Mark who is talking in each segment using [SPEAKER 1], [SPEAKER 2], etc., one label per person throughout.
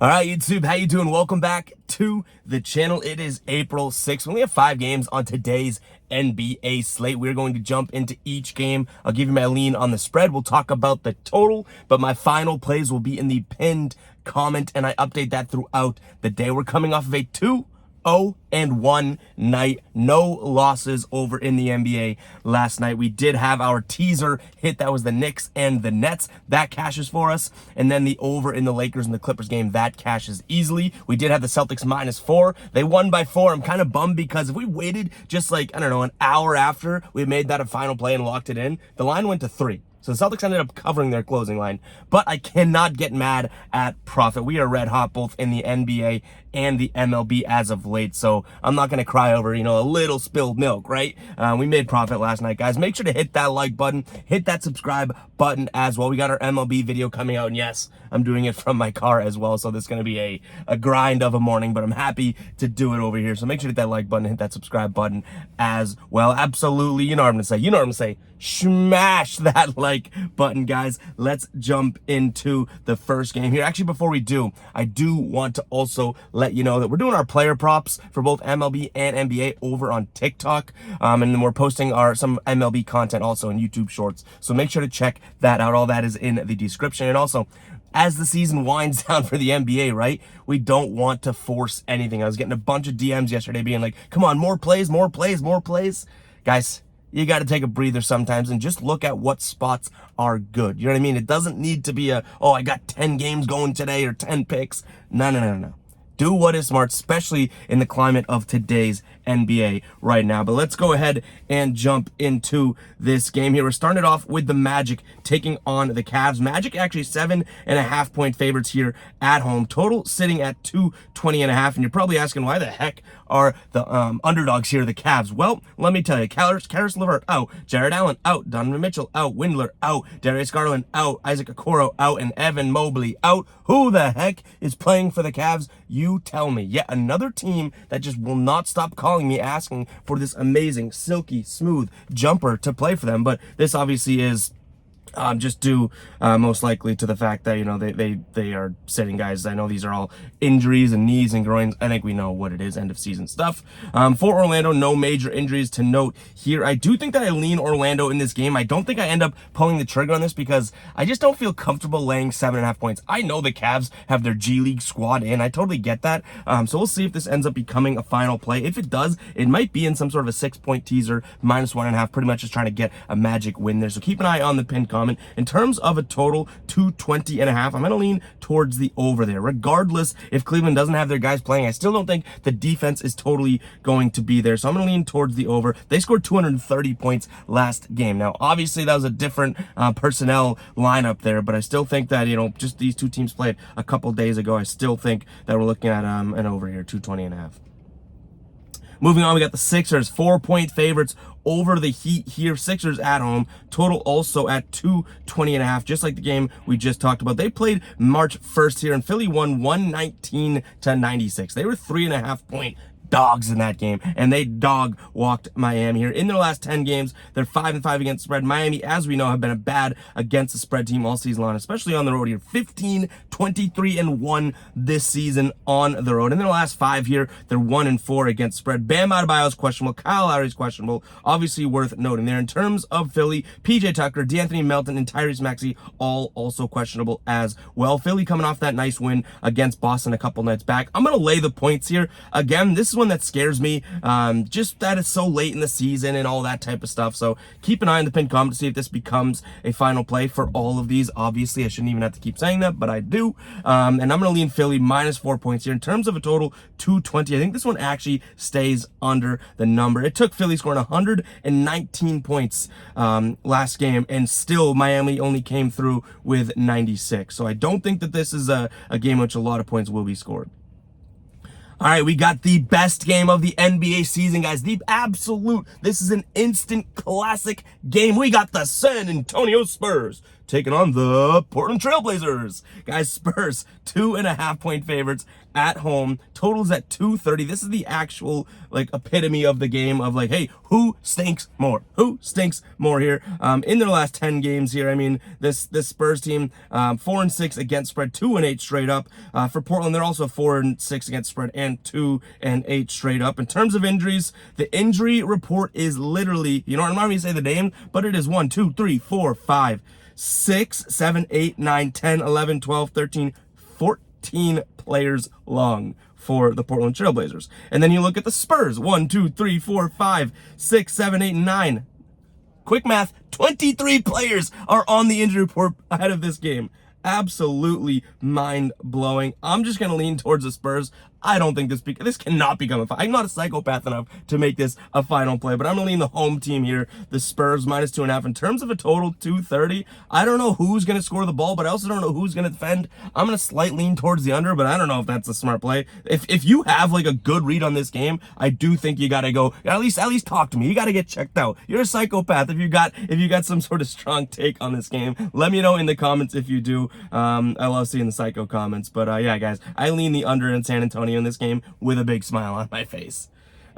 [SPEAKER 1] All right, YouTube, how you doing? Welcome back to the channel. It is April 6th. We only have 5 games on today's NBA slate. We're going to jump into each game. I'll give you my lean on the spread. We'll talk about the total, but my final plays will be in the pinned comment, and I update that throughout the day. We're coming off of a 2-0-1 night. No losses over in the NBA last night. We did have our teaser hit. That was the Knicks and the Nets. That cashes for us. And then the over in the Lakers and the Clippers game, that cashes easily. We did have the Celtics -4. They won by 4. I'm kind of bummed because if we waited just like, I don't know, an hour after we made that a final play and locked it in, the line went to 3. So the Celtics ended up covering their closing line, but I cannot get mad at profit. We are red hot both in the NBA and the MLB as of late, so I'm not going to cry over, a little spilled milk, right? We made profit last night, guys. Make sure to hit that like button, hit that subscribe button as well. We got our MLB video coming out, and yes, I'm doing it from my car as well, so this is going to be a grind of a morning, but I'm happy to do it over here. So make sure to hit that like button, hit that subscribe button as well. Absolutely, you know what I'm going to say. Smash that like button, guys. Let's jump into the first game here. Actually, before we do, I do want to also let you know that we're doing our player props for both MLB and NBA over on TikTok, and then we're posting some MLB content also in YouTube Shorts. So make sure to check that out. All that is in the description. And also, as the season winds down for the NBA, right, we don't want to force anything. I was getting a bunch of DMs yesterday being like, come on, more plays, more plays, more plays. Guys, you got to take a breather sometimes and just look at what spots are good. You know what I mean? It doesn't need to be I got 10 games going today or 10 picks. No. Do what is smart, especially in the climate of today's NBA right now. But let's go ahead and jump into this game here. We're starting it off with the Magic taking on the Cavs. Magic actually 7.5 point favorites here at home. Total sitting at 220.5. And you're probably asking, why the heck are the underdogs here, the Cavs? Well, let me tell you, Karis LeVert out, Jared Allen out, Donovan Mitchell out, Windler out, Darius Garland out, Isaac Okoro out, and Evan Mobley out. Who the heck is playing for the Cavs? You tell me. Yet another team that just will not stop calling me asking for this amazing, silky, smooth jumper to play for them. But this obviously is just due most likely to the fact that they are sitting guys. I know these are all injuries and knees and groins. I think we know what it is, end of season stuff. For Orlando, no major injuries to note here. I do think that I lean Orlando in this game. I don't think I end up pulling the trigger on this because I just don't feel comfortable laying 7.5 points. I know the Cavs have their G League squad in. I totally get that. So we'll see if this ends up becoming a final play. If it does, it might be in some sort of a 6-point teaser, -1.5, pretty much just trying to get a Magic win there. So keep an eye on the pin comment. In terms of a total, 220.5, I'm going to lean towards the over there. Regardless, if Cleveland doesn't have their guys playing, I still don't think the defense is totally going to be there. So I'm going to lean towards the over. They scored 230 points last game. Now, obviously, that was a different personnel lineup there, but I still think that, just these two teams played a couple days ago. I still think that we're looking at an over here, 220.5. Moving on, we got the Sixers, 4-point favorites over the Heat here. Sixers at home. Total also at 220.5, just like the game we just talked about. They played March 1st here, and Philly won 119-96. They were 3.5 point dogs in that game, and they dog walked Miami here. In their last 10 games, they're 5-5 against the spread. Miami, as we know, have been a bad against the spread team all season long, especially on the road here. 15-23-1 this season on the road. In their last 5 here, they're 1-4 against spread. Bam Adebayo is questionable. Kyle Lowry is questionable. Obviously worth noting there. In terms of Philly, PJ Tucker, D'Anthony Melton, and Tyrese Maxey all also questionable as well. Philly coming off that nice win against Boston a couple nights back. I'm going to lay the points here. Again, this is one that scares me, just that it's so late in the season and all that type of stuff. So keep an eye on the pinned comment to see if this becomes a final play for all of these. Obviously, I shouldn't even have to keep saying that, but I do. And I'm going to lean Philly -4 points here. In terms of a total, 220. I think this one actually stays under the number. It took Philly scoring 119 points last game, and still Miami only came through with 96. So I don't think that this is a game in which a lot of points will be scored. All right, we got the best game of the NBA season, guys. This is an instant classic game. We got the San Antonio Spurs taking on the Portland Trailblazers. Guys, Spurs, 2.5-point favorites at home. Totals at 230. This is the actual like epitome of the game of like, hey, who stinks more? Who stinks more here? In their last 10 games here, I mean, this Spurs team, 4-6 against spread, 2-8 straight up. For Portland, they're also 4-6 against spread and 2-8 straight up. In terms of injuries, the injury report is literally, you know, I'm not going to say the name, but it is 1, 2, 3, 4, 5, 6, 7, 8, 9, 10, 11, 12, 13, 14 players long for the Portland Trailblazers. And then you look at the Spurs, 1, 2, 3, 4, 5, 6, 7, 8, 9. Quick math, 23 players are on the injury report ahead of this game. Absolutely mind-blowing. I'm just going to lean towards the Spurs. I don't think this cannot become a fight. I'm not a psychopath enough to make this a final play, but I'm going to lean the home team here, the Spurs, -2.5. In terms of a total 230, I don't know who's going to score the ball, but I also don't know who's going to defend. I'm going to slight lean towards the under, but I don't know if that's a smart play. If you have like a good read on this game, I do think you got to go, at least talk to me. You got to get checked out. You're a psychopath if you got some sort of strong take on this game. Let me know in the comments if you do. I love seeing the psycho comments, but yeah, guys, I lean the under in San Antonio in this game with a big smile on my face.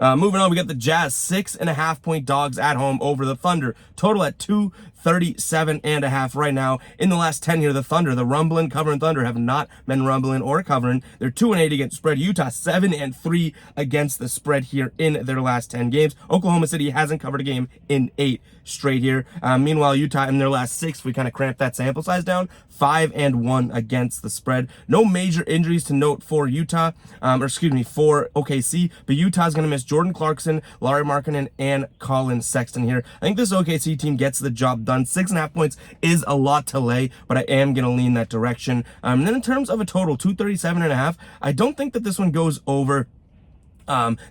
[SPEAKER 1] Moving on, we got the Jazz, 6.5-point dogs at home over the Thunder. Total at 237.5 right now. In the last 10 here, the Thunder, the rumbling, covering Thunder have not been rumbling or covering. They're 2-8 against spread. Utah, 7-3 against the spread here in their last 10 games. Oklahoma City hasn't covered a game in 8 straight here. Meanwhile, Utah in their last 6, we kind of cramped that sample size down, 5-1 against the spread. No major injuries to note for Utah, for OKC, but Utah's going to miss Jordan Clarkson, Lauri Markkanen, and Colin Sexton here. I think this OKC team gets the job done. 6.5 points is a lot to lay, but I am going to lean that direction. And then in terms of a total, 237.5, I don't think that this one goes over.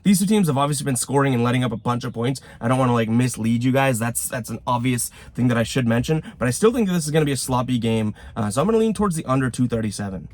[SPEAKER 1] These two teams have obviously been scoring and letting up a bunch of points. I don't want to like mislead you guys. That's an obvious thing that I should mention, but I still think that this is going to be a sloppy game. So I'm going to lean towards the under 237.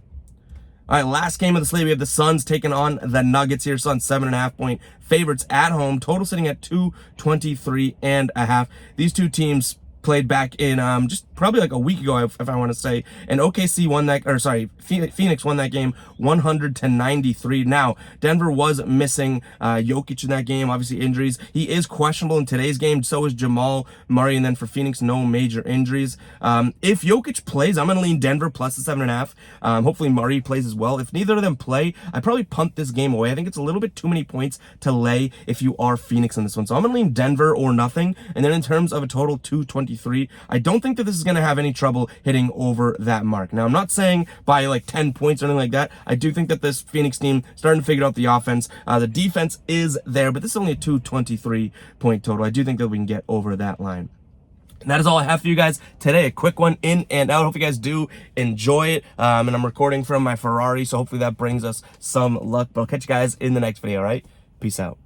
[SPEAKER 1] All right, last game of the slate, we have the Suns taking on the Nuggets here. Suns 7.5-point favorites at home. Total sitting at 223.5. These two teams played back in just probably like a week ago, if I want to say, and OKC won that, or sorry, Phoenix won that game 100-93. Now, Denver was missing Jokic in that game, obviously injuries. He is questionable in today's game, so is Jamal Murray, and then for Phoenix, no major injuries. If Jokic plays, I'm going to lean Denver plus the 7.5. Hopefully Murray plays as well. If neither of them play, I probably punt this game away. I think it's a little bit too many points to lay if you are Phoenix in this one. So I'm going to lean Denver or nothing. And then in terms of a total 223, I don't think that this is going to have any trouble hitting over that mark. Now, I'm not saying by like 10 points or anything like that. I do think that this Phoenix team starting to figure out the offense. The defense is there, but this is only a 223-point total. I do think that we can get over that line. And that is all I have for you guys today. A quick one in and out. Hope you guys do enjoy it. And I'm recording from my Ferrari, so hopefully that brings us some luck. But I'll catch you guys in the next video, all right? Peace out.